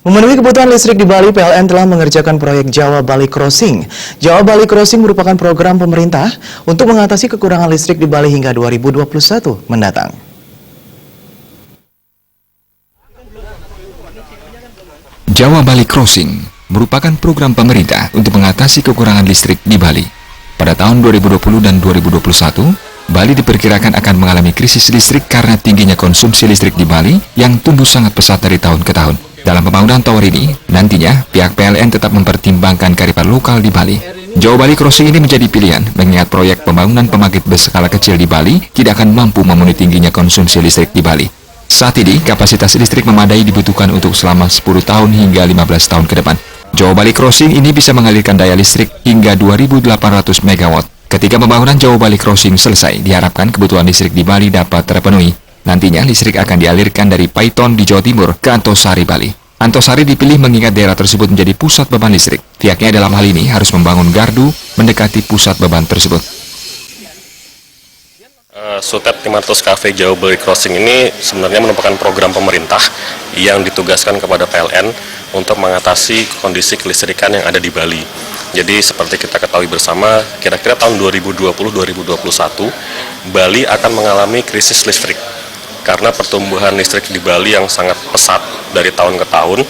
Memenuhi kebutuhan listrik di Bali, PLN telah mengerjakan proyek Jawa Bali Crossing. Jawa Bali Crossing merupakan program pemerintah untuk mengatasi kekurangan listrik di Bali hingga 2021 mendatang. Jawa Bali Crossing merupakan program pemerintah untuk mengatasi kekurangan listrik di Bali. Pada tahun 2020 dan 2021, Bali diperkirakan akan mengalami krisis listrik karena tingginya konsumsi listrik di Bali yang tumbuh sangat pesat dari tahun ke tahun. Dalam pembangunan tower ini, nantinya pihak PLN tetap mempertimbangkan kearifan lokal di Bali. Jawa Bali Crossing ini menjadi pilihan mengingat proyek pembangunan pembangkit berskala kecil di Bali tidak akan mampu memenuhi tingginya konsumsi listrik di Bali. Saat ini, kapasitas listrik memadai dibutuhkan untuk selama 10 tahun hingga 15 tahun ke depan. Jawa Bali Crossing ini bisa mengalirkan daya listrik hingga 2.800 MW. Ketika pembangunan Jawa Bali Crossing selesai, diharapkan kebutuhan listrik di Bali dapat terpenuhi. Nantinya, listrik akan dialirkan dari Paiton di Jawa Timur ke Antosari, Bali. Antosari dipilih mengingat daerah tersebut menjadi pusat beban listrik. Pihaknya dalam hal ini harus membangun gardu mendekati pusat beban tersebut. SUTEP 500 kV Jawa Bali Crossing ini sebenarnya merupakan program pemerintah yang ditugaskan kepada PLN untuk mengatasi kondisi kelistrikan yang ada di Bali. Jadi seperti kita ketahui bersama, kira-kira tahun 2020-2021, Bali akan mengalami krisis listrik. Karena pertumbuhan listrik di Bali yang sangat pesat dari tahun ke tahun,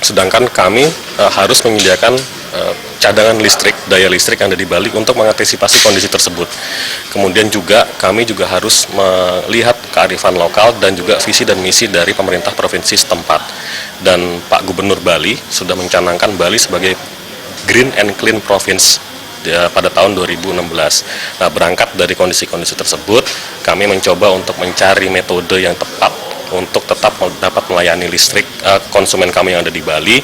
sedangkan kami harus menyediakan cadangan listrik, daya listrik yang ada di Bali untuk mengantisipasi kondisi tersebut. Kemudian juga kami juga harus melihat kearifan lokal dan juga visi dan misi dari pemerintah provinsi setempat. Dan Pak Gubernur Bali sudah mencanangkan Bali sebagai Green and Clean Province pada tahun 2016. Nah, berangkat dari kondisi-kondisi tersebut, kami mencoba untuk mencari metode yang tepat untuk tetap dapat melayani listrik konsumen kami yang ada di Bali.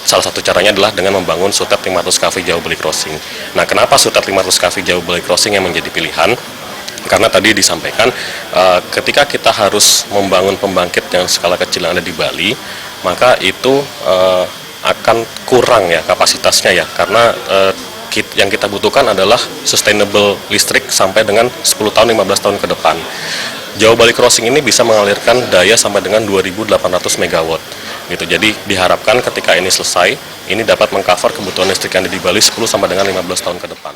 Salah satu caranya adalah dengan membangun SUTEP 500 kV Jawa Bali Crossing. Nah, kenapa SUTEP 500 kV Jawa Bali Crossing yang menjadi pilihan? Karena tadi disampaikan, ketika kita harus membangun pembangkit yang skala kecil yang ada di Bali, maka itu akan kurang ya kapasitasnya ya, karena yang kita butuhkan adalah sustainable listrik sampai dengan 10 tahun 15 tahun ke depan. Jawa Bali Crossing ini bisa mengalirkan daya sampai dengan 2.800 MW gitu. Jadi diharapkan ketika ini selesai, ini dapat mengcover kebutuhan listrik yang ada di Bali 10 sampai dengan 15 tahun ke depan.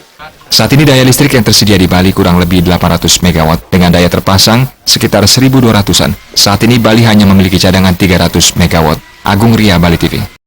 Saat ini daya listrik yang tersedia di Bali kurang lebih 800 MW dengan daya terpasang sekitar 1.200-an. Saat ini Bali hanya memiliki cadangan 300 MW. Agung Ria, Bali TV.